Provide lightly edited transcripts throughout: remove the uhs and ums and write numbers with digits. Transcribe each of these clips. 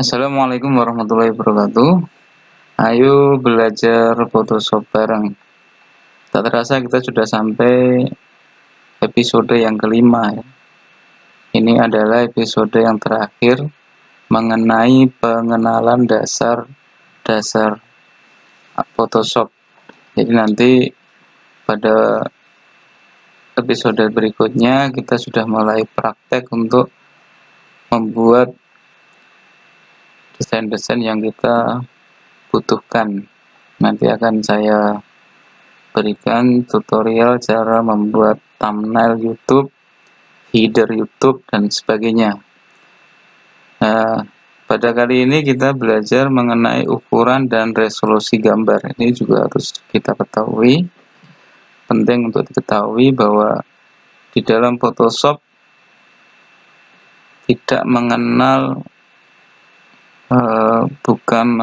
Assalamualaikum warahmatullahi wabarakatuh. Ayo belajar Photoshop bareng. Tak terasa kita sudah sampai episode yang kelima ya. Ini adalah episode yang terakhir mengenai pengenalan dasar Photoshop. Jadi nanti pada episode berikutnya kita sudah mulai praktek untuk membuat desain-desain yang kita butuhkan. Nanti akan saya berikan tutorial cara membuat thumbnail YouTube, header YouTube, dan sebagainya. Nah, pada kali ini kita belajar mengenai ukuran dan resolusi gambar. Ini juga harus kita ketahui. Penting untuk diketahui bahwa di dalam Photoshop tidak mengenal bukan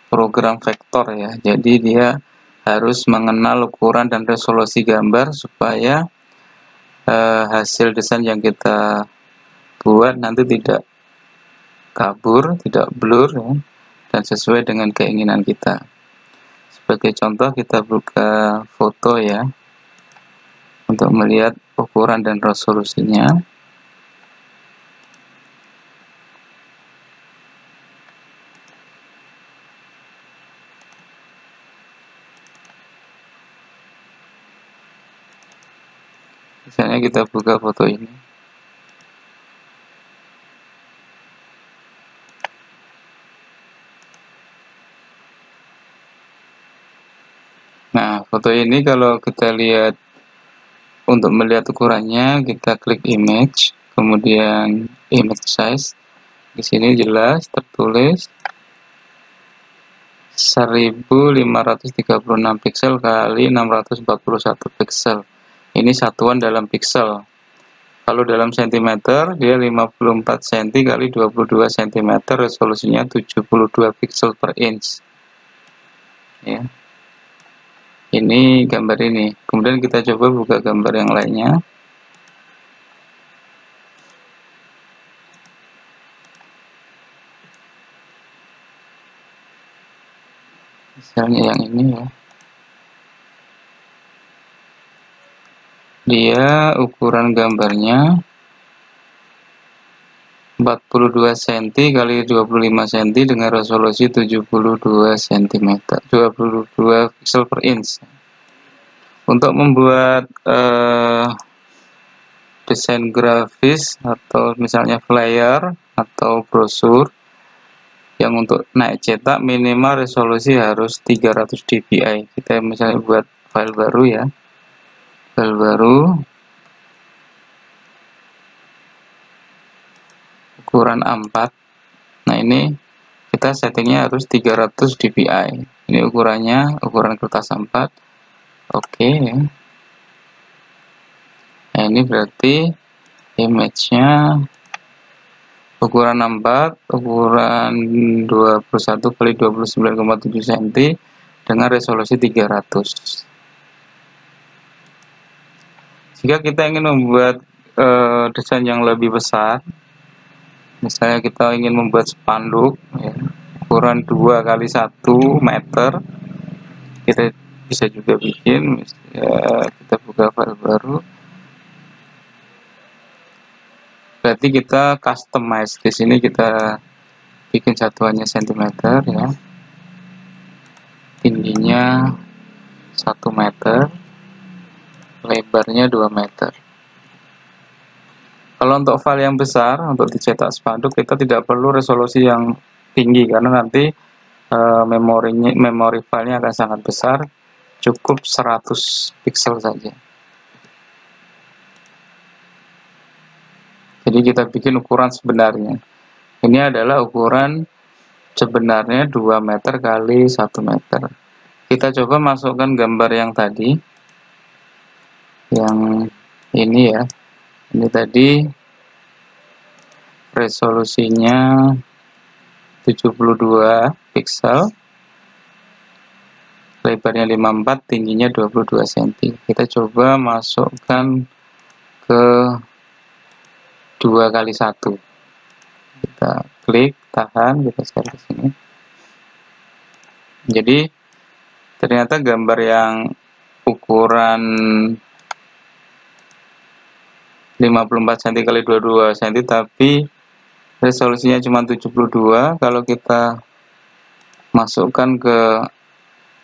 program vektor ya. Jadi dia harus mengenal ukuran dan resolusi gambar supaya hasil desain yang kita buat nanti tidak kabur, tidak blur ya, dan sesuai dengan keinginan kita. Sebagai contoh kita buka foto ya untuk melihat ukuran dan resolusinya. Misalnya kita buka foto ini. Nah, foto ini kalau kita lihat, untuk melihat ukurannya kita klik image, kemudian image size. Di sini jelas tertulis 1536 pixel kali 641 pixel. Ini satuan dalam pixel. Kalau dalam sentimeter dia 54 cm kali 22 cm, resolusinya 72 pixel per inch. Ya. Ini gambar ini. Kemudian kita coba buka gambar yang lainnya. Misalnya yang ini ya. Dia ukuran gambarnya 42 cm kali 25 cm dengan resolusi 72 cm, 22 pixel per inch. Untuk membuat desain grafis atau misalnya flyer atau brosur yang untuk naik cetak, minimal resolusi harus 300 dpi. Kita misalnya buat file baru ya, file baru, ukuran A4. Nah ini kita settingnya harus 300 dpi. Ini ukurannya, ukuran kertas A4. Oke. Nah ini berarti image-nya ukuran 4, ukuran 21 kali 29,7 cm dengan resolusi 300. Jika kita ingin membuat desain yang lebih besar, misalnya kita ingin membuat spanduk ya, ukuran 2 kali 1 meter, kita bisa juga bikin ya, kita buka file baru. Berarti kita customize. Di sini kita bikin satuannya cm ya, tingginya 1 meter, lebarnya 2 meter. Kalau untuk file yang besar, untuk dicetak spanduk, kita tidak perlu resolusi yang tinggi karena nanti memori filenya akan sangat besar, cukup 100 pixel saja. Jadi kita bikin ukuran sebenarnya. Ini adalah ukuran sebenarnya 2 meter kali 1 meter. Kita coba masukkan gambar yang tadi, yang ini ya. Ini tadi resolusinya 72 pixel, lebarnya 54, tingginya 22 cm. Kita coba masukkan ke 2 kali 1. kita klik, tahan, kita share ke sini. Jadi ternyata gambar yang ukuran 54 cm x 22 cm tapi resolusinya cuma 72. Kalau kita masukkan ke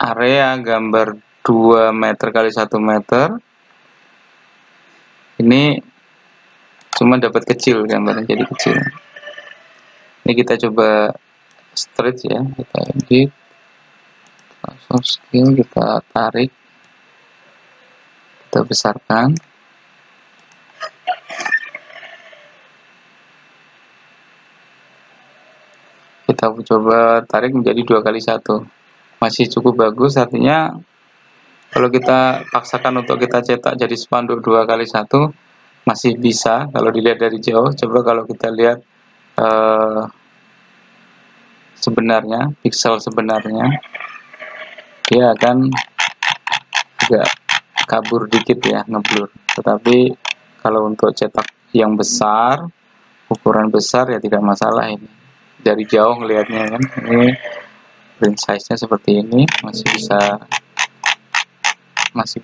area gambar 2 meter x 1 meter, ini cuma dapat kecil gambarnya, jadi kecil. Ini kita coba stretch ya, kita edit, soft scale, kita tarik, kita besarkan. Kita coba tarik menjadi 2x1, masih cukup bagus. Artinya kalau kita paksakan untuk kita cetak jadi spanduk 2x1 masih bisa kalau dilihat dari jauh. Coba kalau kita lihat sebenarnya, piksel sebenarnya, dia akan agak kabur dikit ya, ngeblur. Tetapi kalau untuk cetak yang besar, ukuran besar, ya tidak masalah. Ini dari jauh ngelihatnya kan, ini print size-nya seperti ini, masih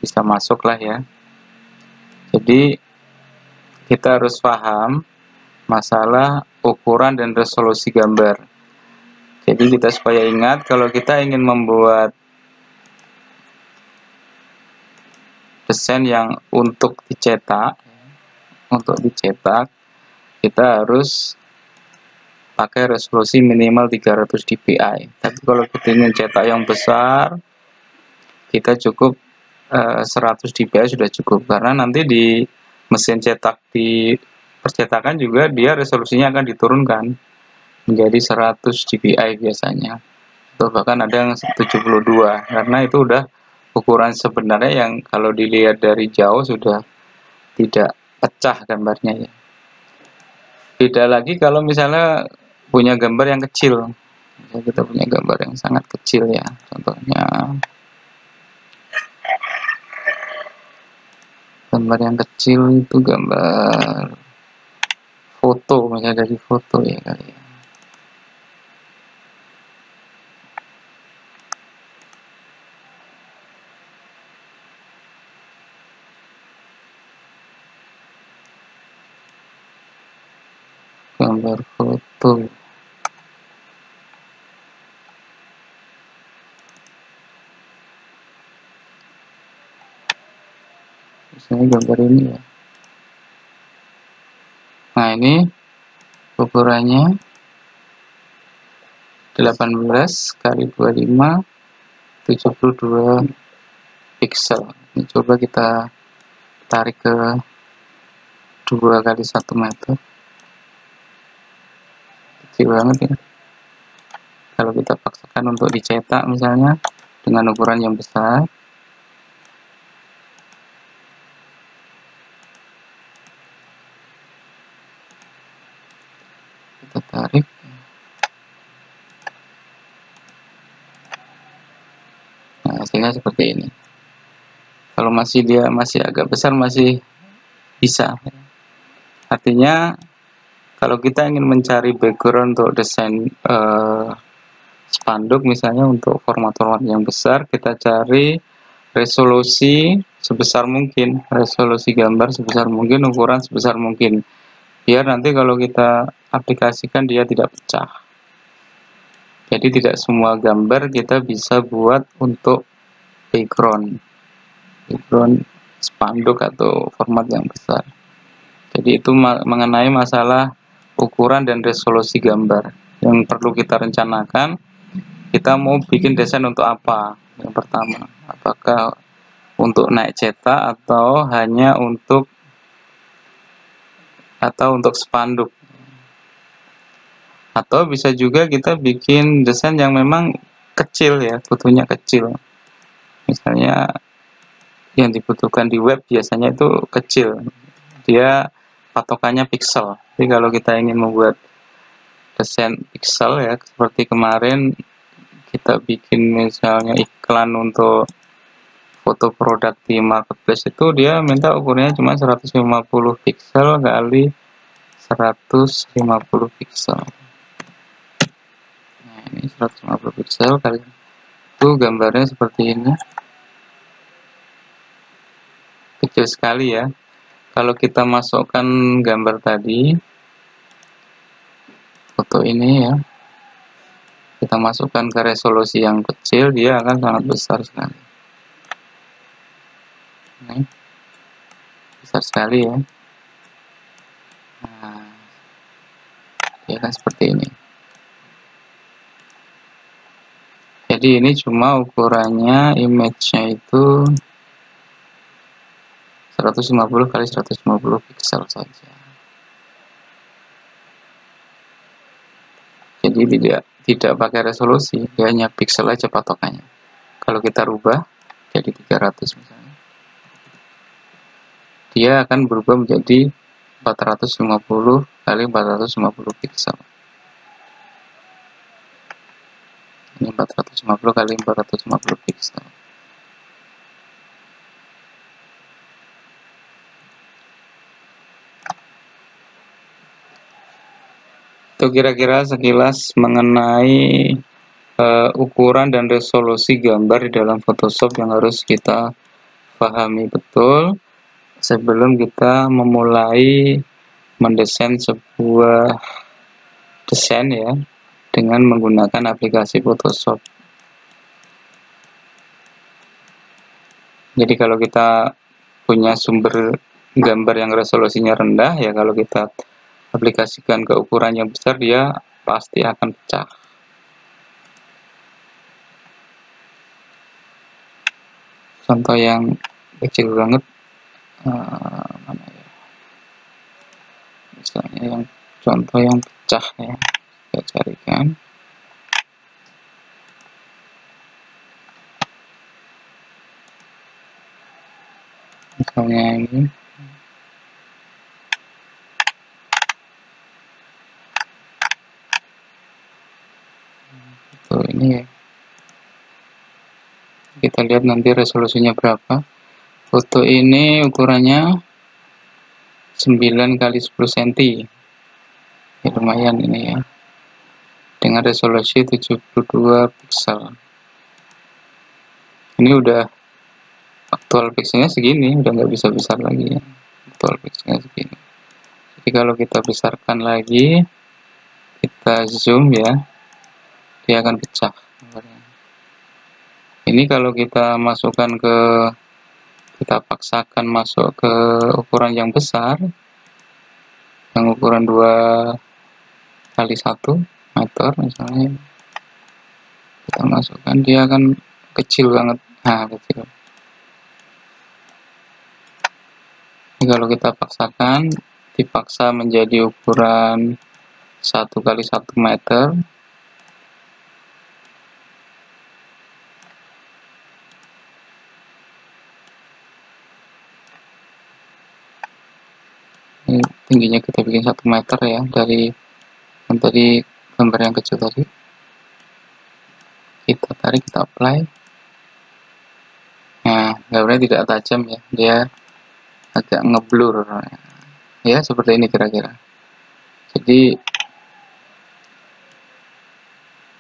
bisa masuk lah ya. Jadi kita harus paham masalah ukuran dan resolusi gambar. Jadi kita supaya ingat, kalau kita ingin membuat desain yang untuk dicetak, kita harus pakai resolusi minimal 300 dpi. Tapi kalau kita ingin cetak yang besar, kita cukup 100 dpi sudah cukup, karena nanti di mesin cetak di percetakan juga dia resolusinya akan diturunkan menjadi 100 dpi biasanya, atau bahkan ada yang 72, karena itu udah ukuran sebenarnya yang kalau dilihat dari jauh sudah tidak pecah gambarnya ya. Beda lagi kalau misalnya punya gambar yang kecil. Misalnya kita punya gambar yang sangat kecil ya, contohnya gambar yang kecil itu gambar foto, misalnya dari foto ya kali ya. Gambar foto. Misalnya gambar ini ya. Nah, ini ukurannya 18 kali 25 72 pixel. Ini coba kita tarik ke 2 kali 1 meter. Kecil banget ya. Kalau kita paksakan untuk dicetak misalnya dengan ukuran yang besar, kita tarik. Nah, hasilnya seperti ini. Kalau dia masih agak besar, masih bisa. Artinya kalau kita ingin mencari background untuk desain spanduk misalnya untuk format-format yang besar, kita cari resolusi sebesar mungkin, resolusi gambar sebesar mungkin, ukuran sebesar mungkin, biar nanti kalau kita aplikasikan dia tidak pecah. Jadi tidak semua gambar kita bisa buat untuk background spanduk atau format yang besar. Jadi itu mengenai masalah ukuran dan resolusi gambar yang perlu kita rencanakan. Kita mau bikin desain untuk apa? Yang pertama, apakah untuk naik cetak atau hanya untuk spanduk? Atau bisa juga kita bikin desain yang memang kecil ya, fotonya kecil. Misalnya yang dibutuhkan di web biasanya itu kecil. Dia patokannya pixel. Jadi kalau kita ingin membuat desain pixel ya, seperti kemarin kita bikin misalnya iklan untuk foto produk di marketplace, itu dia minta ukurannya cuma 150 pixel kali 150 piksel. Nah, ini 150 piksel kali itu gambarnya seperti ini. Kecil sekali ya. Kalau kita masukkan gambar tadi, foto ini ya, kita masukkan ke resolusi yang kecil, dia akan sangat besar sekali. Ini besar sekali ya. Nah, dia kan seperti ini. Jadi ini cuma ukurannya, image-nya itu 150 kali 150 piksel saja. Jadi tidak pakai resolusi, dia hanya piksel aja patokannya. Kalau kita rubah jadi 300 misalnya, dia akan berubah menjadi 450 kali 450 piksel. Ini 450 kali 450 piksel. Itu kira-kira sekilas mengenai ukuran dan resolusi gambar di dalam Photoshop yang harus kita pahami betul sebelum kita memulai mendesain sebuah desain ya, dengan menggunakan aplikasi Photoshop. Jadi kalau kita punya sumber gambar yang resolusinya rendah ya, kalau kita aplikasikan ke ukuran yang besar, dia pasti akan pecah. Contoh yang kecil banget, mana ya? Misalnya yang contoh yang pecah ya, kita carikan. Misalnya ini. Tuh ini ya. Kita lihat nanti resolusinya berapa. Foto ini ukurannya 9 kali 10 cm. Ya, lumayan ini ya. Dengan resolusi 72 piksel. Ini udah aktual pixelnya segini, udah nggak bisa besar lagi ya. Aktual pixelnya segini. Jadi kalau kita besarkan lagi, kita zoom ya, dia akan pecah. Ini kalau kita masukkan kita paksakan masuk ke ukuran yang besar, yang ukuran 2 kali 1 meter misalnya, kita masukkan, dia akan kecil banget. Nah, kecil. Ini kalau kita paksakan, dipaksa menjadi ukuran 1 kali 1 meter, ini tingginya kita bikin 1 meter ya, dari yang tadi gambar yang kecil tadi. Kita tarik, kita apply. Nah, gambarnya tidak tajam ya, dia agak ngeblur ya, seperti ini kira-kira. Jadi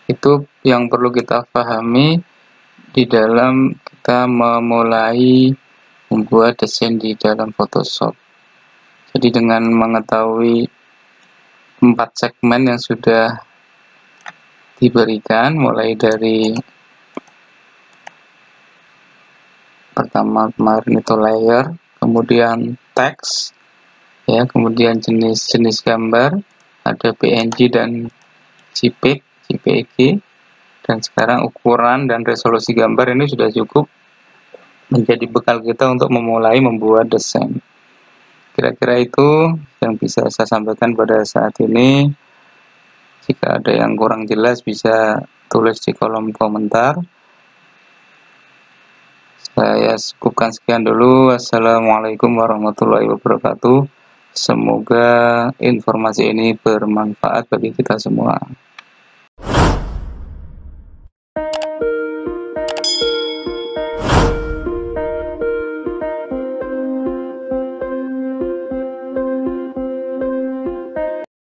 itu yang perlu kita pahami di dalam kita memulai membuat desain di dalam Photoshop. Jadi dengan mengetahui 4 segmen yang sudah diberikan, mulai dari pertama kemarin itu layer, kemudian teks ya, kemudian jenis-jenis gambar, ada PNG dan JPEG, dan sekarang ukuran dan resolusi gambar ini sudah cukup menjadi bekal kita untuk memulai membuat desain. Kira-kira itu yang bisa saya sampaikan pada saat ini. Jika ada yang kurang jelas bisa tulis di kolom komentar. Saya cukupkan sekian dulu. Wassalamualaikum warahmatullahi wabarakatuh. Semoga informasi ini bermanfaat bagi kita semua.